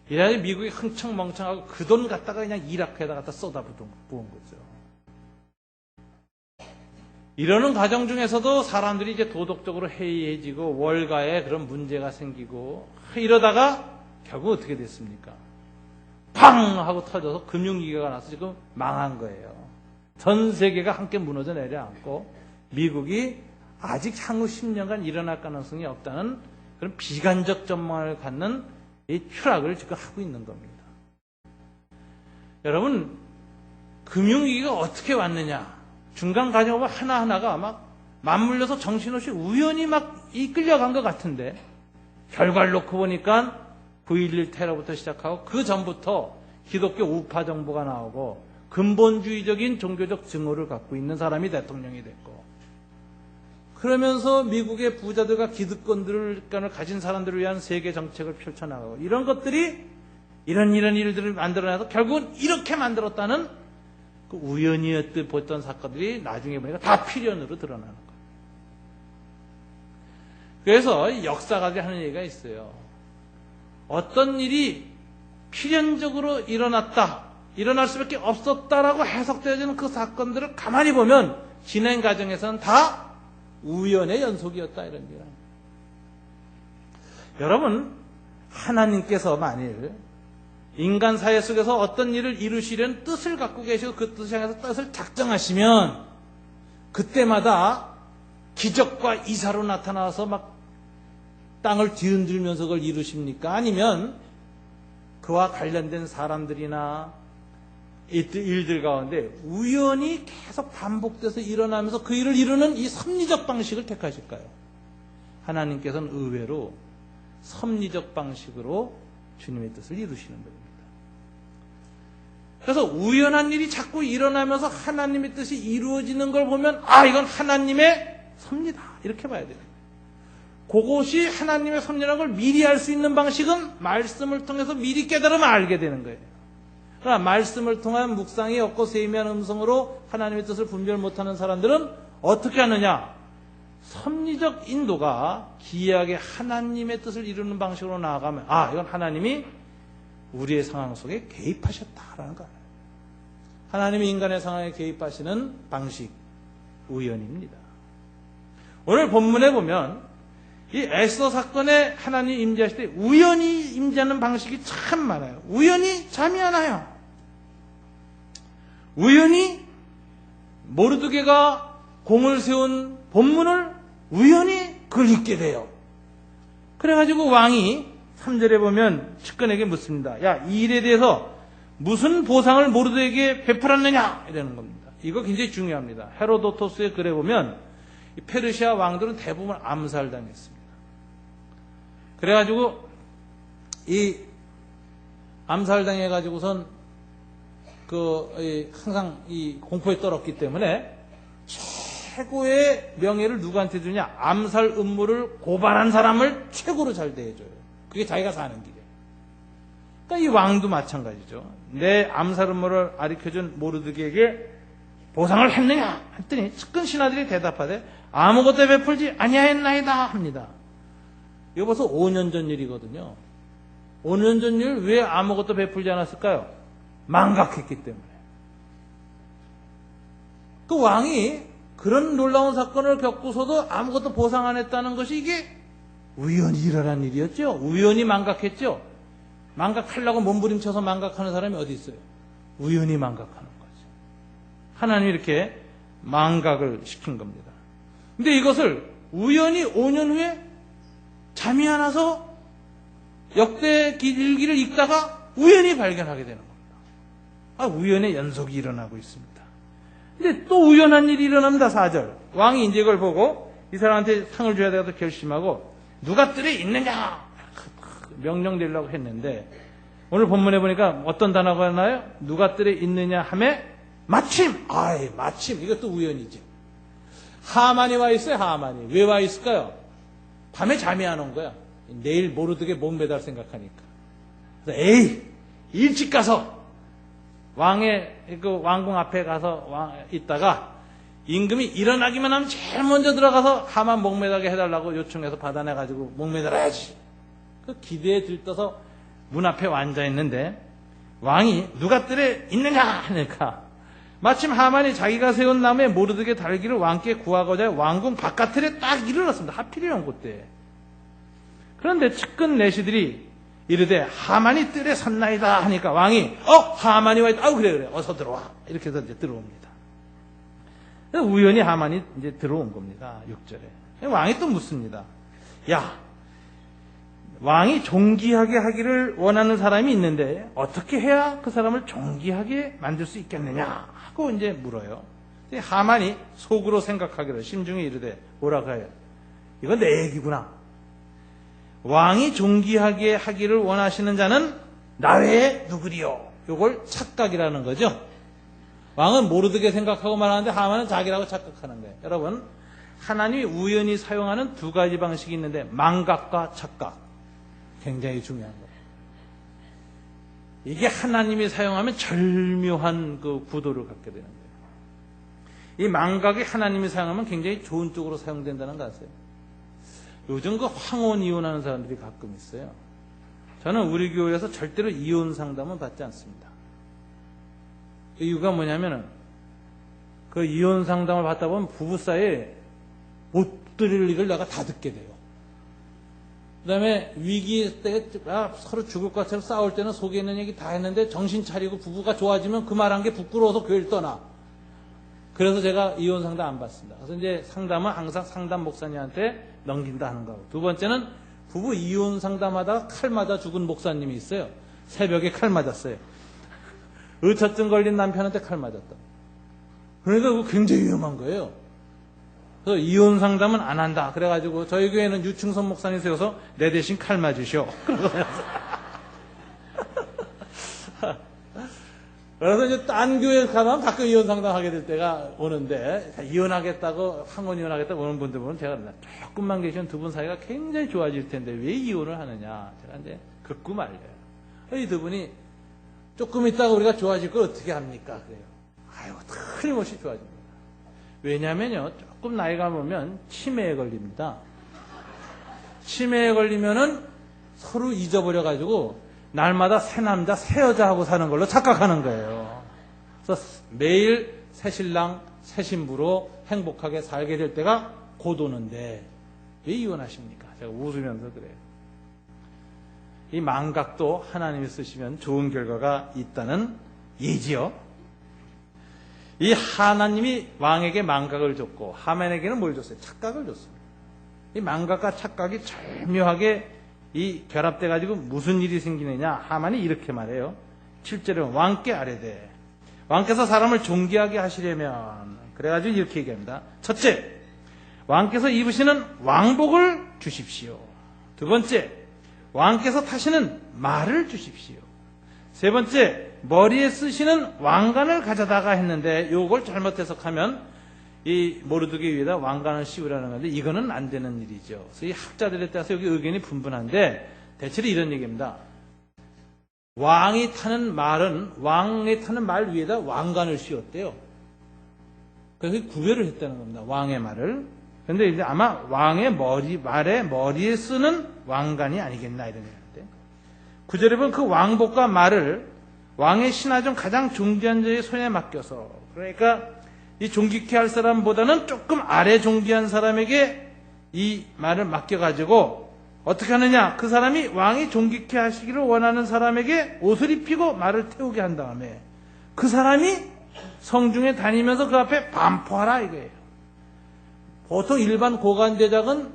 Speaker 1: 이래가지고 미국이 흥청멍청하고 그 돈 갖다가 그냥 이라크에다 갖다 쏟아부은 거죠. 이러는 과정 중에서도 사람들이 이제 도덕적으로 해이해지고 월가에 그런 문제가 생기고 이러다가 결국 어떻게 됐습니까? 팡! 하고 터져서 금융위기가 나서 지금 망한 거예요. 전 세계가 함께 무너져 내려앉고 미국이 아직 향후 10년간 일어날 가능성이 없다는 그런 비관적 전망을 갖는 이 추락을 지금 하고 있는 겁니다. 여러분, 금융위기가 어떻게 왔느냐? 중간 과정을 하나하나가 막 맞물려서 정신없이 우연히 막 이끌려간 것 같은데 결과를 놓고 보니까 9.11 테러부터 시작하고 그 전부터 기독교 우파 정보가 나오고 근본주의적인 종교적 증오를 갖고 있는 사람이 대통령이 됐고, 그러면서 미국의 부자들과 기득권을 가진 사람들을 위한 세계 정책을 펼쳐나가고, 이런 것들이 이런 일들을 만들어내서 결국은 이렇게 만들었다는 그 우연이었듯 보던 사건들이 나중에 보니까 다 필연으로 드러나는 거예요. 그래서 역사가들이 하는 얘기가 있어요. 어떤 일이 필연적으로 일어날 수밖에 없었다라고 해석되어지는 그 사건들을 가만히 보면 진행 과정에서는 다 우연의 연속이었다, 이런 얘기를 합니다. 여러분, 하나님께서 만일 인간 사회 속에서 어떤 일을 이루시려는 뜻을 갖고 계시고 그 뜻을 향해서 뜻을 작정하시면 그때마다 기적과 이사로 나타나서 막 땅을 뒤흔들면서 그걸 이루십니까? 아니면 그와 관련된 사람들이나 일들 가운데 우연히 계속 반복돼서 일어나면서 그 일을 이루는 이 섭리적 방식을 택하실까요? 하나님께서는 의외로 섭리적 방식으로 주님의 뜻을 이루시는 겁니다. 그래서 우연한 일이 자꾸 일어나면서 하나님의 뜻이 이루어지는 걸 보면 이건 하나님의 섭리다, 이렇게 봐야 돼요. 그것이 하나님의 섭리라는 걸 미리 알 수 있는 방식은 말씀을 통해서 미리 깨달으면 알게 되는 거예요. 그러나 말씀을 통한 묵상이 없고 세미한 음성으로 하나님의 뜻을 분별 못하는 사람들은 어떻게 하느냐? 섭리적 인도가 기이하게 하나님의 뜻을 이루는 방식으로 나아가면 이건 하나님이 우리의 상황 속에 개입하셨다라는 거예요. 하나님이 인간의 상황에 개입하시는 방식, 우연입니다. 오늘 본문에 보면 이 에스더 사건에 하나님 임재하실 때 우연히 임재하는 방식이 참 많아요. 우연히 잠이 안 와요. 우연히 모르드게가 공을 세운 본문을 우연히 그걸 읽게 돼요. 그래가지고 왕이 3절에 보면 측근에게 묻습니다. 이 일에 대해서 무슨 보상을 모르드게에게 베풀었느냐? 이러는 겁니다. 이거 굉장히 중요합니다. 헤로도토스의 글에 보면 이 페르시아 왕들은 대부분 암살당했습니다. 그래가지고 이 암살당해가지고선 항상 이 공포에 떨었기 때문에 최고의 명예를 누구한테 주냐? 암살 음모를 고발한 사람을 최고로 잘 대해줘요. 그게 자기가 사는 길이에요. 그러니까 이 왕도 마찬가지죠. 내 암살 음모를 알려준 모르드게에게 보상을 했느냐? 했더니 측근 신하들이 대답하되 아무것도 베풀지 아니하였나이다 합니다. 이거 벌써 5년 전 일이거든요. 5년 전 일 왜 아무것도 베풀지 않았을까요? 망각했기 때문에. 그 왕이 그런 놀라운 사건을 겪고서도 아무것도 보상 안 했다는 것이 이게 우연히 일어난 일이었죠. 우연히 망각했죠. 망각하려고 몸부림쳐서 망각하는 사람이 어디 있어요? 우연히 망각하는 거죠. 하나님이 이렇게 망각을 시킨 겁니다. 근데 이것을 우연히 5년 후에 잠이 안 와서 역대 일기를 읽다가 우연히 발견하게 되는 겁니다. 우연의 연속이 일어나고 있습니다. 근데 또 우연한 일이 일어납니다. 4절. 왕이 이제 이걸 보고 이 사람한테 상을 줘야 되겠다 결심하고 누가 뜰에 있느냐 명령 내려고 했는데 오늘 본문에 보니까 어떤 단어가 나요? 누가 뜰에 있느냐 하매 마침 이것도 우연이죠. 하만이 와 있어요. 하만이 왜 와 있을까요? 밤에 잠이 안 온 거야. 내일 모르드게 목 매달 생각하니까. 그래서 일찍 가서 왕의 그 왕궁 앞에 가서 있다가 임금이 일어나기만 하면 제일 먼저 들어가서 하만 목 매달게 해달라고 요청해서 받아내가지고 목 매달아야지. 그 기대에 들떠서 문 앞에 앉아 있는데 왕이 누가 뜰에 있느냐 하니까 마침 하만이 자기가 세운 나무에 모르드게 달기를 왕께 구하고자 왕궁 바깥에 딱 일어났습니다. 하필이면 그때. 그런데 측근 내시들이 이르되 하만이 뜰에 섰나이다 하니까 왕이 하만이 와 있다. 그래 어서 들어와. 이렇게 해서 이제 들어옵니다. 우연히 하만이 이제 들어온 겁니다. 6절에. 왕이 또 묻습니다. 왕이 존귀하게 하기를 원하는 사람이 있는데 어떻게 해야 그 사람을 존귀하게 만들 수 있겠느냐 하고 이제 물어요. 하만이 속으로 생각하기를 심중에 이르되 뭐라고 해요? 이건 내 얘기구나. 왕이 존귀하게 하기를 원하시는 자는 나 외에 누구리요? 요걸 착각이라는 거죠. 왕은 모르드게 생각하고 말하는데 하만은 자기라고 착각하는 거예요. 여러분, 하나님이 우연히 사용하는 두 가지 방식이 있는데 망각과 착각. 굉장히 중요한 거예요. 이게 하나님이 사용하면 절묘한 그 구도를 갖게 되는 거예요. 이 망각이 하나님이 사용하면 굉장히 좋은 쪽으로 사용된다는 거 아세요? 요즘 그 황혼 이혼하는 사람들이 가끔 있어요. 저는 우리 교회에서 절대로 이혼 상담은 받지 않습니다. 그 이유가 뭐냐면은 그 이혼 상담을 받다 보면 부부 사이에 못 들을 일을 내가 다 듣게 돼요. 그 다음에 위기 때 서로 죽을 것처럼 싸울 때는 속에 있는 얘기 다 했는데 정신 차리고 부부가 좋아지면 그 말한 게 부끄러워서 교회를 떠나. 그래서 제가 이혼 상담 안 받습니다. 그래서 이제 상담은 항상 상담 목사님한테 넘긴다 하는 거고. 두 번째는 부부 이혼 상담하다가 칼 맞아 죽은 목사님이 있어요. 새벽에 칼 맞았어요. 의처증 걸린 남편한테 칼 맞았다. 그러니까 그거 굉장히 위험한 거예요. 그래서 이혼 상담은 안 한다. 그래가지고 저희 교회는 유충선 목사님 세워서 내 대신 칼 맞으셔. 그래서 이제 딴 교회 가면 가끔 이혼 상담하게 될 때가 오는데, 이혼하겠다고, 황혼 이혼하겠다고 오는 분들 보면 제가 조금만 계시면 두 분 사이가 굉장히 좋아질 텐데 왜 이혼을 하느냐. 제가 이제 극구 말려요. 이 두 분이 조금 있다가 우리가 좋아질 걸 어떻게 합니까? 그래요. 아유, 틀림없이 좋아집니다. 왜냐면요, 조금 나이가 먹으면 치매에 걸립니다. 치매에 걸리면은 서로 잊어버려가지고 날마다 새 남자, 새 여자하고 사는 걸로 착각하는 거예요. 그래서 매일 새 신랑, 새 신부로 행복하게 살게 될 때가 곧 오는데 왜 이혼하십니까? 제가 웃으면서 그래요. 이 망각도 하나님이 쓰시면 좋은 결과가 있다는 예지요. 이 하나님이 왕에게 망각을 줬고 하만에게는 뭘 줬어요? 착각을 줬습니다. 이 망각과 착각이 절묘하게 이 결합돼 가지고 무슨 일이 생기느냐? 하만이 이렇게 말해요. 7절에 왕께 아뢰되, 왕께서 사람을 존귀하게 하시려면, 그래가지고 이렇게 얘기합니다. 첫째, 왕께서 입으시는 왕복을 주십시오. 두 번째, 왕께서 타시는 말을 주십시오. 세 번째, 머리에 쓰시는 왕관을 가져다가 했는데 요걸 잘못 해석하면 이 모르드게 위에다 왕관을 씌우라는 건데 이거는 안 되는 일이죠. 그래서 이 학자들에 따라서 여기 의견이 분분한데 대체로 이런 얘기입니다. 왕이 타는 말 위에다 왕관을 씌웠대요. 그래서 구별을 했다는 겁니다. 왕의 말을. 그런데 이제 아마 왕의 머리에 쓰는 왕관이 아니겠나 이런 얘기인데. 9절에 보면 그 왕복과 말을 왕의 신하 중 가장 존귀한 자의 손에 맡겨서, 그러니까 이 존귀케 할 사람보다는 조금 아래 존귀한 사람에게 이 말을 맡겨가지고 어떻게 하느냐? 그 사람이 왕이 존귀케 하시기를 원하는 사람에게 옷을 입히고 말을 태우게 한 다음에 그 사람이 성중에 다니면서 그 앞에 반포하라 이거예요. 보통 일반 고관대작은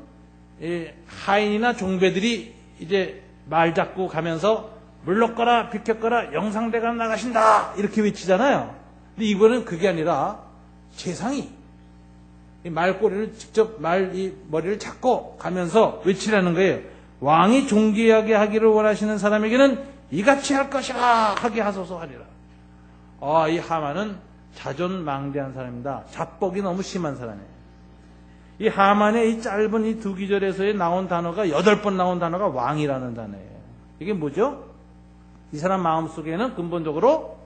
Speaker 1: 하인이나 종배들이 이제 말 잡고 가면서 물러거라 비켰거라 영상대가 나가신다 이렇게 외치잖아요. 근데 이번엔 그게 아니라 재상이 말꼬리를 직접 머리를 잡고 가면서 외치라는 거예요. 왕이 존귀하게 하기를 원하시는 사람에게는 이같이 할 것이라 하게 하소서 하리라. 이 하만은 자존망대한 사람입니다. 자뻑이 너무 심한 사람이에요. 이 하만의 이 짧은 이 두 기절에서 나온 단어가 8번 나온 단어가 왕이라는 단어예요. 이게 뭐죠? 이 사람 마음속에는 근본적으로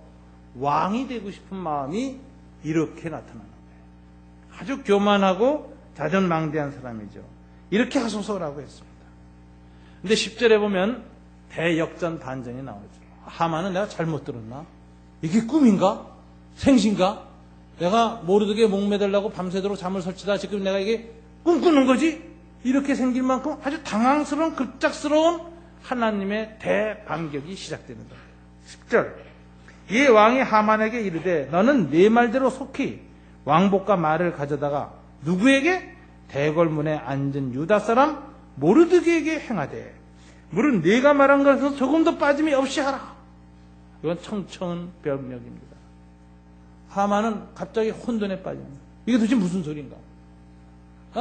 Speaker 1: 왕이 되고 싶은 마음이 이렇게 나타나는 거예요. 아주 교만하고 자존망대한 사람이죠. 이렇게 하소서라고 했습니다. 근데 10절에 보면 대역전 반전이 나오죠. 하만은 내가 잘못 들었나? 이게 꿈인가? 생신가? 내가 모르드게 목매달라고 밤새도록 잠을 설치다 지금 내가 이게 꿈꾸는 거지? 이렇게 생길 만큼 아주 당황스러운 급작스러운 하나님의 대반격이 시작되는 거예요. 10절 이 왕이 하만에게 이르되 너는 네 말대로 속히 왕복과 말을 가져다가 누구에게? 대궐문에 앉은 유다 사람 모르드게에게 행하되 물은 네가 말한 것에서 조금도 빠짐이 없이 하라. 이건 청천벽력입니다. 하만은 갑자기 혼돈에 빠집니다. 이게 도대체 무슨 소린가?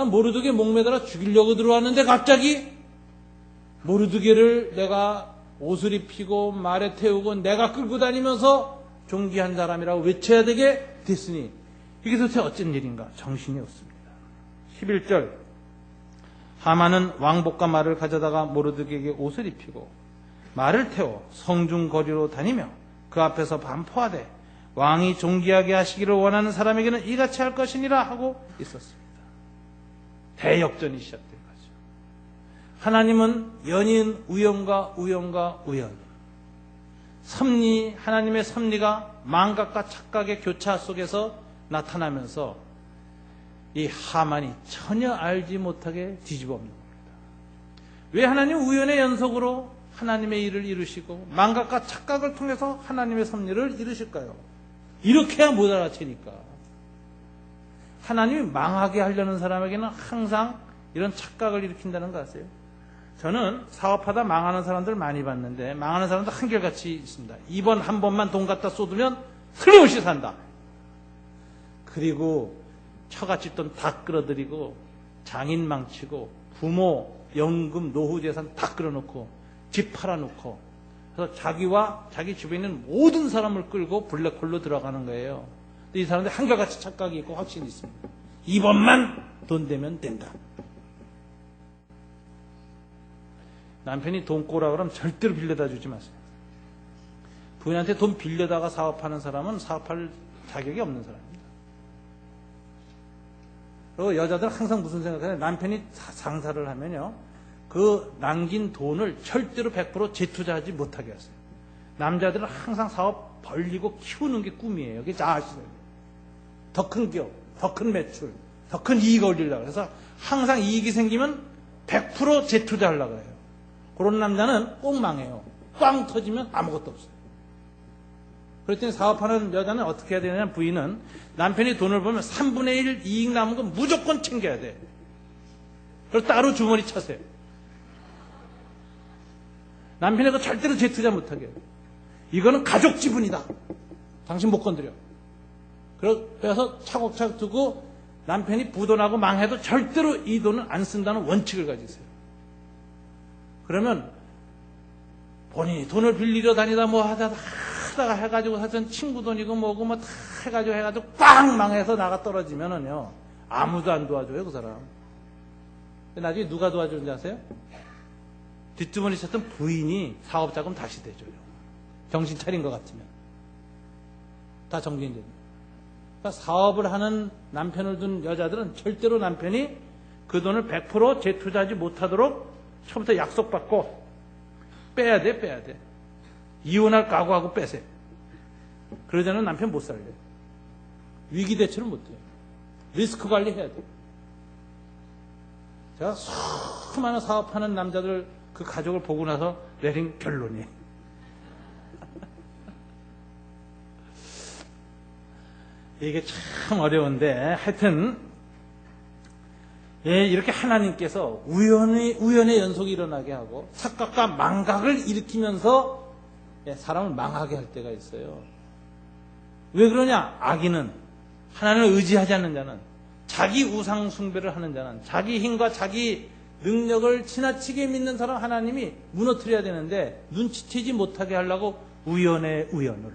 Speaker 1: 모르드게 목매달아 죽이려고 들어왔는데 갑자기 모르드게를 내가 옷을 입히고 말에 태우고 내가 끌고 다니면서 존귀한 사람이라고 외쳐야 되게 됐으니 이게 도대체 어쩐 일인가? 정신이 없습니다. 11절 하만은 왕복과 말을 가져다가 모르드게에게 옷을 입히고 말을 태워 성중 거리로 다니며 그 앞에서 반포하되 왕이 존귀하게 하시기를 원하는 사람에게는 이같이 할 것이니라 하고 있었습니다. 대역전이 시작된 거죠. 하나님은 연인 우연과 우연, 섭리, 하나님의 섭리가 망각과 착각의 교차 속에서 나타나면서 이 하만이 전혀 알지 못하게 뒤집어 엎는 겁니다. 왜 하나님 우연의 연속으로 하나님의 일을 이루시고 망각과 착각을 통해서 하나님의 섭리를 이루실까요? 이렇게 해야 못 알아채니까. 하나님이 망하게 하려는 사람에게는 항상 이런 착각을 일으킨다는 거 아세요? 저는 사업하다 망하는 사람들 많이 봤는데 망하는 사람들 한결같이 있습니다. 이번 한 번만 돈 갖다 쏟으면 틀림없이 산다. 그리고 처갓집 돈 다 끌어들이고 장인 망치고 부모 연금 노후 재산 다 끌어놓고 집 팔아놓고 그래서 자기와 자기 주변에 있는 모든 사람을 끌고 블랙홀로 들어가는 거예요. 근데 이 사람들 한결같이 착각이 있고 확신이 있습니다. 이번만 돈 되면 된다. 남편이 돈 꼬라 그러면 절대로 빌려다 주지 마세요. 부인한테 돈 빌려다가 사업하는 사람은 사업할 자격이 없는 사람입니다. 그리고 여자들은 항상 무슨 생각하냐, 남편이 장사를 하면요 그 남긴 돈을 절대로 100% 재투자하지 못하게 하세요. 남자들은 항상 사업 벌리고 키우는 게 꿈이에요. 그게 아시잖아요. 더 큰 기업, 더 큰 매출, 더 큰 이익 얻으려고 해서 항상 이익이 생기면 100% 재투자하려고 해요. 그런 남자는 꼭 망해요. 꽝 터지면 아무것도 없어요. 그랬더니 사업하는 여자는 어떻게 해야 되냐면 부인은 남편이 돈을 벌면 3분의 1 이익 남은 건 무조건 챙겨야 돼. 그걸 따로 주머니 차세요. 남편이 그 절대로 재투자 못하게 해요. 이거는 가족 지분이다. 당신 못 건드려. 그래서 차곡차곡 두고 남편이 부도나고 망해도 절대로 이 돈은 안 쓴다는 원칙을 가지세요. 그러면 본인이 돈을 빌리러 다니다 뭐 하다가 해가지고 사전 친구 돈이고 뭐고 뭐 다 해가지고 꽝 망해서 나가 떨어지면은요 아무도 안 도와줘요 그 사람. 나중에 누가 도와주는지 아세요? 뒷주머니 쳤던 부인이 사업자금 다시 대줘요. 정신 차린 것 같으면 다 정리됩니다. 그러니까 사업을 하는 남편을 둔 여자들은 절대로 남편이 그 돈을 100% 재투자하지 못하도록 처음부터 약속받고 빼야 돼. 이혼할 각오하고 빼세요. 그러자는 남편 못 살려요. 위기 대처를 못해요. 리스크 관리해야 돼요. 제가 수많은 사업하는 남자들 그 가족을 보고 나서 내린 결론이 이게 참 어려운데 하여튼 이렇게 하나님께서 우연의 연속이 일어나게 하고 착각과 망각을 일으키면서 사람을 망하게 할 때가 있어요. 왜 그러냐? 악인은 하나님을 의지하지 않는 자는 자기 우상 숭배를 하는 자는 자기 힘과 자기 능력을 지나치게 믿는 사람 하나님이 무너뜨려야 되는데 눈치채지 못하게 하려고 우연의 우연을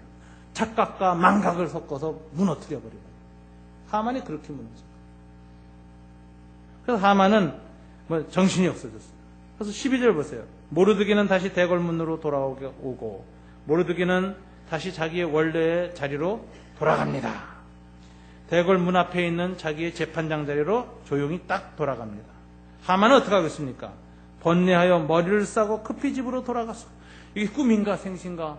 Speaker 1: 착각과 망각을 섞어서 무너뜨려 버려요. 하만이 그렇게 무너져요. 그래서 하만은 정신이 없어졌어요. 그래서 12절 보세요. 모르드게는 다시 대궐문으로 돌아오고 모르드게는 다시 자기의 원래의 자리로 돌아갑니다. 대궐문 앞에 있는 자기의 재판장 자리로 조용히 딱 돌아갑니다. 하만은 어떻게 하겠습니까? 번뇌하여 머리를 싸고 급히 집으로 돌아가서 이게 꿈인가 생신가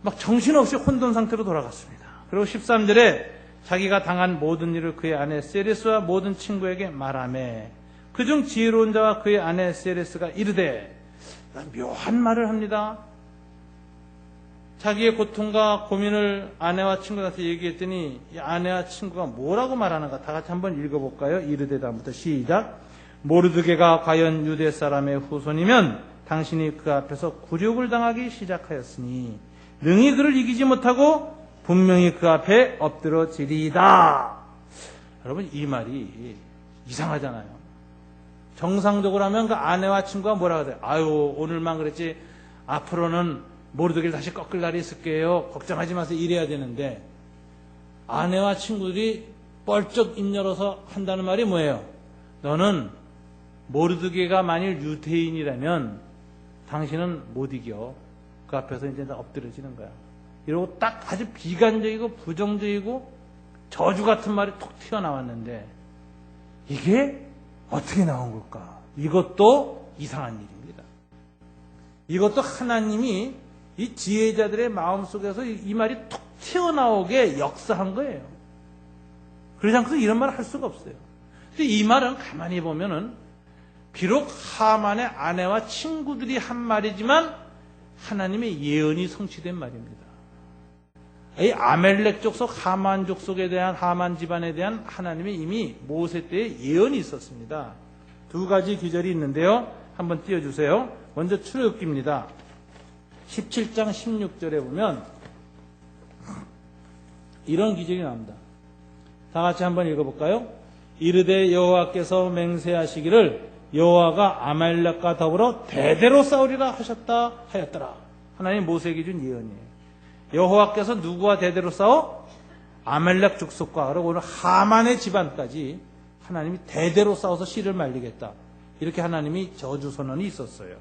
Speaker 1: 막 정신없이 혼돈 상태로 돌아갔습니다. 그리고 13절에 자기가 당한 모든 일을 그의 아내 세레스와 모든 친구에게 말하매 그중 지혜로운 자와 그의 아내 세레스가 이르되 묘한 말을 합니다. 자기의 고통과 고민을 아내와 친구한테 얘기했더니 이 아내와 친구가 뭐라고 말하는가 다 같이 한번 읽어볼까요? 이르되 다음부터 시작. 모르드게가 과연 유대 사람의 후손이면 당신이 그 앞에서 굴욕을 당하기 시작하였으니 능히 그를 이기지 못하고 분명히 그 앞에 엎드러지리이다. 여러분 이 말이 이상하잖아요. 정상적으로 하면 그 아내와 친구가 뭐라 그래요? 아유 오늘만 그랬지 앞으로는 모르드게를 다시 꺾을 날이 있을 거예요. 걱정하지 마세요. 이래야 되는데 아내와 친구들이 뻘쩍 입 열어서 한다는 말이 뭐예요? 너는 모르드게가 만일 유대인이라면 당신은 못 이겨. 그 앞에서 이제 엎드려지는 거야. 이러고 딱 아주 비관적이고 부정적이고 저주 같은 말이 톡 튀어나왔는데 이게 어떻게 나온 걸까? 이것도 이상한 일입니다. 이것도 하나님이 이 지혜자들의 마음속에서 이 말이 톡 튀어나오게 역사한 거예요. 그러지 않고서 이런 말을 할 수가 없어요. 근데 이 말은 가만히 보면은 비록 하만의 아내와 친구들이 한 말이지만 하나님의 예언이 성취된 말입니다. 이 아멜렉 족속, 하만 족속에 대한, 하만 집안에 대한 하나님의 이미 모세 때의 예언이 있었습니다. 두 가지 기절이 있는데요. 한번 띄워주세요. 먼저 출애굽기입니다. 17장 16절에 보면 이런 기절이 나옵니다. 다 같이 한번 읽어볼까요? 이르되 여호와께서 맹세하시기를 여호와가 아말렉과 더불어 대대로 싸우리라 하셨다 하였더라. 하나님 모세에게 준 예언이에요. 여호와께서 누구와 대대로 싸워? 아말렉 족속과 그리고 오늘 하만의 집안까지 하나님이 대대로 싸워서 씨를 말리겠다. 이렇게 하나님이 저주 선언이 있었어요.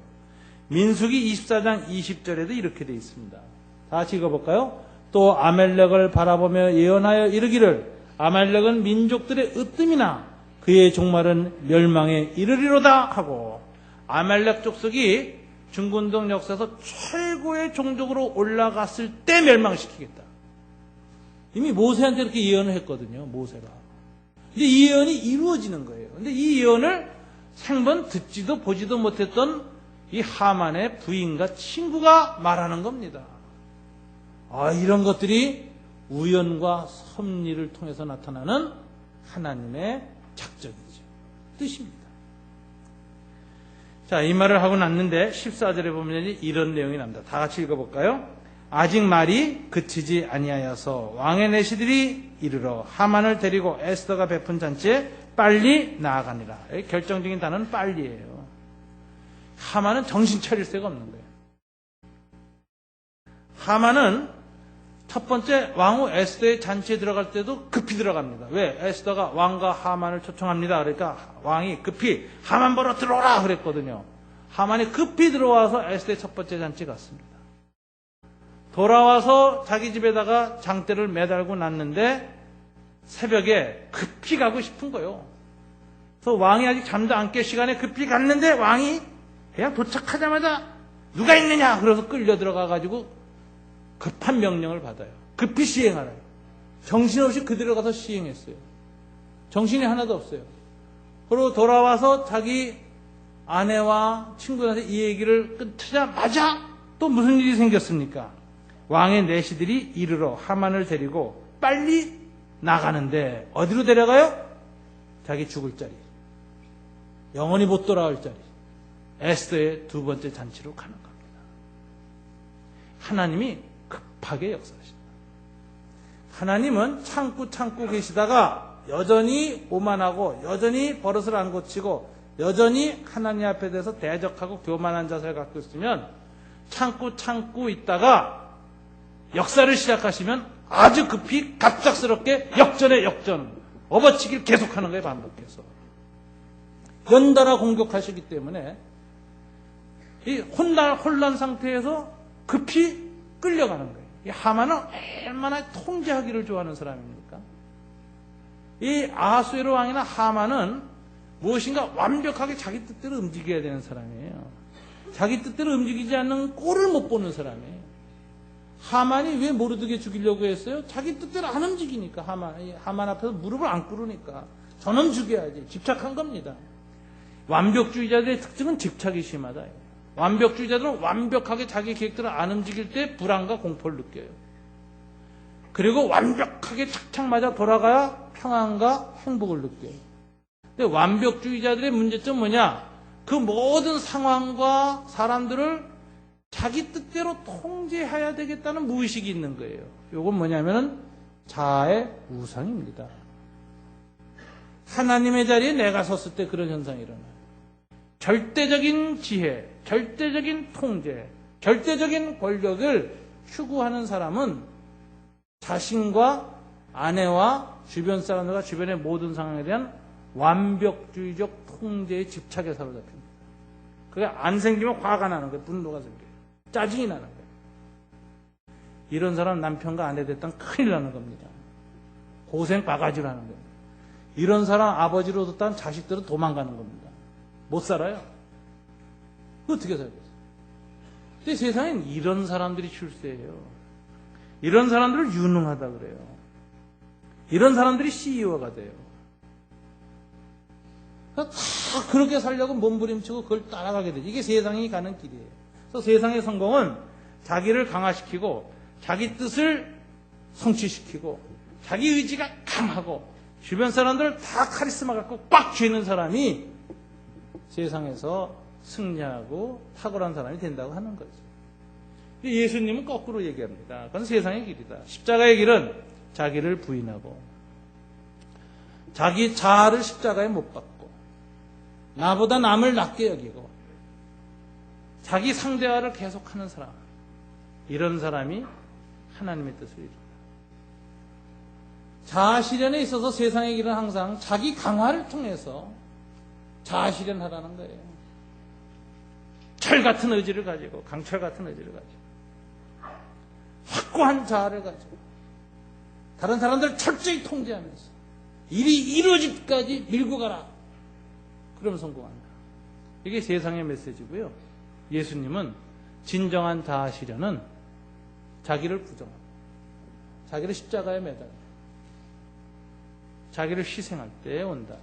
Speaker 1: 민수기 24장 20절에도 이렇게 되어 있습니다. 다 같이 읽어볼까요? 또 아말렉을 바라보며 예언하여 이르기를 아말렉은 민족들의 으뜸이나 그의 종말은 멸망에 이르리로다 하고 아말렉 족속이 중근동 역사에서 최고의 종족으로 올라갔을 때 멸망시키겠다. 이미 모세한테 이렇게 예언을 했거든요. 모세가. 근데 이 예언이 이루어지는 거예요. 근데 이 예언을 생전 듣지도 보지도 못했던 이 하만의 부인과 친구가 말하는 겁니다. 이런 것들이 우연과 섭리를 통해서 나타나는 하나님의 작전이죠. 뜻입니다. 자, 이 말을 하고 났는데 14절에 보면 이런 내용이 납니다. 다 같이 읽어볼까요? 아직 말이 그치지 아니하여서 왕의 내시들이 이르러 하만을 데리고 에스더가 베푼 잔치에 빨리 나아가니라. 결정적인 단어는 빨리예요. 하만은 정신 차릴 새가 없는 거예요. 하만은 첫 번째 왕후 에스더의 잔치에 들어갈 때도 급히 들어갑니다. 왜? 에스더가 왕과 하만을 초청합니다. 그러니까 왕이 급히 하만 보러 들어오라 그랬거든요. 하만이 급히 들어와서 에스더의 첫 번째 잔치에 갔습니다. 돌아와서 자기 집에다가 장대를 매달고 났는데 새벽에 급히 가고 싶은 거예요. 그래서 왕이 아직 잠도 안 깰 시간에 급히 갔는데 왕이 그냥 도착하자마자 누가 있느냐? 그래서 끌려 들어가가지고 급한 명령을 받아요. 급히 시행하라. 정신없이 그대로 가서 시행했어요. 정신이 하나도 없어요. 그리고 돌아와서 자기 아내와 친구한테 이 얘기를 끊자마자 또 무슨 일이 생겼습니까? 왕의 내시들이 이르러 하만을 데리고 빨리 나가는데 어디로 데려가요? 자기 죽을 자리. 영원히 못 돌아올 자리. 에스더의 두 번째 잔치로 가는 겁니다. 하나님이 급하게 역사하십니다. 하나님은 참고 계시다가 여전히 오만하고 여전히 버릇을 안 고치고 여전히 하나님 앞에 대해서 대적하고 교만한 자세를 갖고 있으면 참고 있다가 역사를 시작하시면 아주 급히 갑작스럽게 역전에 역전, 업어치기를 계속하는 거예요. 반복해서. 연달아 공격하시기 때문에 이 혼란 상태에서 급히 끌려가는 거예요. 이 하만은 얼마나 통제하기를 좋아하는 사람입니까? 이 아하수에로 왕이나 하만은 무엇인가 완벽하게 자기 뜻대로 움직여야 되는 사람이에요. 자기 뜻대로 움직이지 않는 꼴을 못 보는 사람이에요. 하만이 왜 모르드게 죽이려고 했어요? 자기 뜻대로 안 움직이니까. 하만 앞에서 무릎을 안 꿇으니까 저놈 죽여야지. 집착한 겁니다. 완벽주의자들의 특징은 집착이 심하다. 완벽주의자들은 완벽하게 자기 계획대로 안 움직일 때 불안과 공포를 느껴요. 그리고 완벽하게 착착 맞아 돌아가야 평안과 행복을 느껴요. 근데 완벽주의자들의 문제점은 뭐냐? 그 모든 상황과 사람들을 자기 뜻대로 통제해야 되겠다는 무의식이 있는 거예요. 이건 뭐냐면은 자아의 우상입니다. 하나님의 자리에 내가 섰을 때 그런 현상이 일어나요. 절대적인 지혜, 절대적인 통제, 절대적인 권력을 추구하는 사람은 자신과 아내와 주변 사람들과 주변의 모든 상황에 대한 완벽주의적 통제에 집착에 사로잡힙니다. 그게 안 생기면 화가 나는 거예요. 분노가 생겨요. 짜증이 나는 거예요. 이런 사람 남편과 아내 됐다면 큰일 나는 겁니다. 고생 바가지로 하는 거예요. 이런 사람 아버지로 뒀다면 자식들은 도망가는 겁니다. 못 살아요. 어떻게 살겠어요? 근데 세상엔 이런 사람들이 출세해요. 이런 사람들을 유능하다 그래요. 이런 사람들이 CEO가 돼요. 다 그렇게 살려고 몸부림치고 그걸 따라가게 되죠. 이게 세상이 가는 길이에요. 그래서 세상의 성공은 자기를 강화시키고 자기 뜻을 성취시키고 자기 의지가 강하고 주변 사람들을 다 카리스마 갖고 꽉 쥐는 사람이 세상에서 승리하고 탁월한 사람이 된다고 하는 거죠. 예수님은 거꾸로 얘기합니다. 그건 세상의 길이다. 십자가의 길은 자기를 부인하고 자기 자아를 십자가에 못 박고 나보다 남을 낮게 여기고 자기 상대화를 계속하는 사람, 이런 사람이 하나님의 뜻을 이룬다. 자아실현에 있어서 세상의 길은 항상 자기 강화를 통해서 자아실현하라는 거예요. 철 같은 의지를 가지고, 강철 같은 의지를 가지고, 확고한 자아를 가지고 다른 사람들을 철저히 통제하면서 일이 이루어지기까지 밀고 가라. 그러면 성공한다. 이게 세상의 메시지고요. 예수님은 진정한 자아 실현은 자기를 부정하고 자기를 십자가에 매달고 자기를 희생할 때에 온다.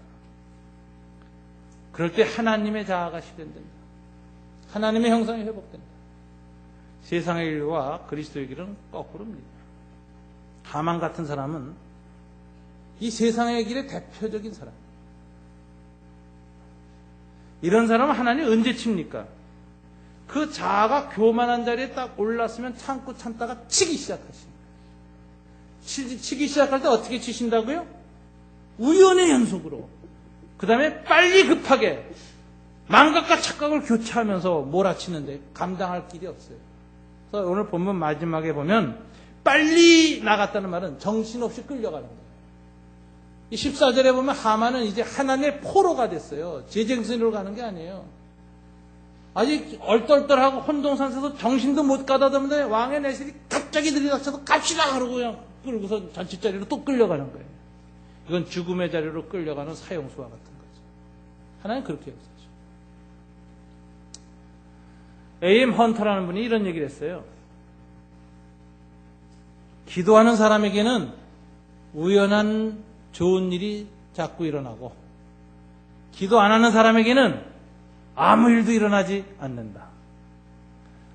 Speaker 1: 그럴 때 하나님의 자아가 실현된다. 하나님의 형상이 회복된다. 세상의 일과 그리스도의 길은 거꾸로입니다. 하만 같은 사람은 이 세상의 길의 대표적인 사람. 이런 사람은 하나님 언제 칩니까? 그 자아가 교만한 자리에 딱 올랐으면 참고 참다가 치기 시작하십니다. 치기 시작할 때 어떻게 치신다고요? 우연의 연속으로. 그 다음에 빨리 급하게 망각과 착각을 교차하면서 몰아치는데 감당할 길이 없어요. 그래서 오늘 본문 마지막에 보면 빨리 나갔다는 말은 정신없이 끌려가는 거예요. 이 14절에 보면 하만은 이제 하나님의 포로가 됐어요. 제정신으로 가는 게 아니에요. 아직 얼떨떨하고 혼동상태에서 정신도 못 가다듬는데 왕의 내실이 갑자기 들이닥쳐서 갑시다 그러고 그냥 끌고서 잔치자리로 또 끌려가는 거예요. 이건 죽음의 자리로 끌려가는 사형수와 같은 거죠. 하나님 그렇게 역사하죠. A.M. 헌터라는 분이 이런 얘기를 했어요. 기도하는 사람에게는 우연한 좋은 일이 자꾸 일어나고 기도 안 하는 사람에게는 아무 일도 일어나지 않는다.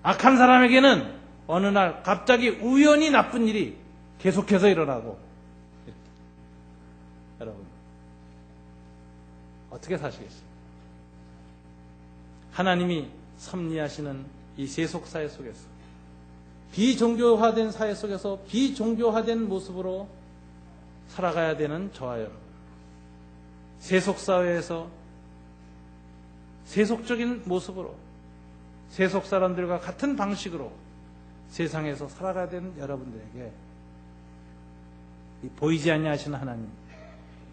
Speaker 1: 악한 사람에게는 어느 날 갑자기 우연히 나쁜 일이 계속해서 일어나고. 여러분 어떻게 사시겠어요? 하나님이 섭리하시는 이 세속사회 속에서 비종교화된 사회 속에서 비종교화된 모습으로 살아가야 되는 저와 여러분, 세속사회에서 세속적인 모습으로 세속 사람들과 같은 방식으로 세상에서 살아가야 되는 여러분들에게 이 보이지 아니하시는 하나님,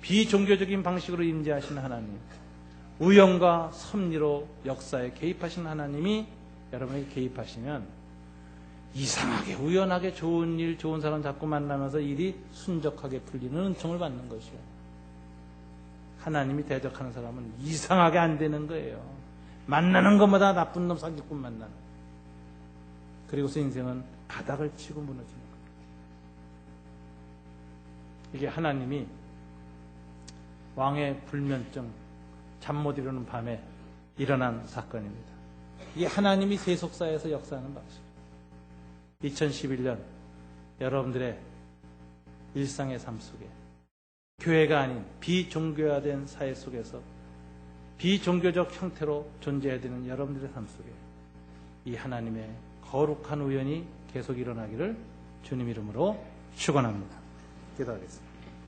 Speaker 1: 비종교적인 방식으로 임재하시는 하나님, 우연과 섭리로 역사에 개입하시는 하나님이 여러분에게 개입하시면 이상하게 우연하게 좋은 일, 좋은 사람 자꾸 만나면서 일이 순적하게 풀리는 은총을 받는 것이요. 하나님이 대적하는 사람은 이상하게 안 되는 거예요. 만나는 것마다 나쁜 놈 사기꾼 만나는. 그리고서 인생은 바닥을 치고 무너지는 겁니다. 이게 하나님이 왕의 불면증, 잠 못 이루는 밤에 일어난 사건입니다. 이게 하나님이 세속사에서 역사하는 방식. 2011년 여러분들의 일상의 삶 속에 교회가 아닌 비종교화된 사회 속에서 비종교적 형태로 존재해야 되는 여러분들의 삶 속에 이 하나님의 거룩한 우연이 계속 일어나기를 주님 이름으로 축원합니다. 기도하겠습니다.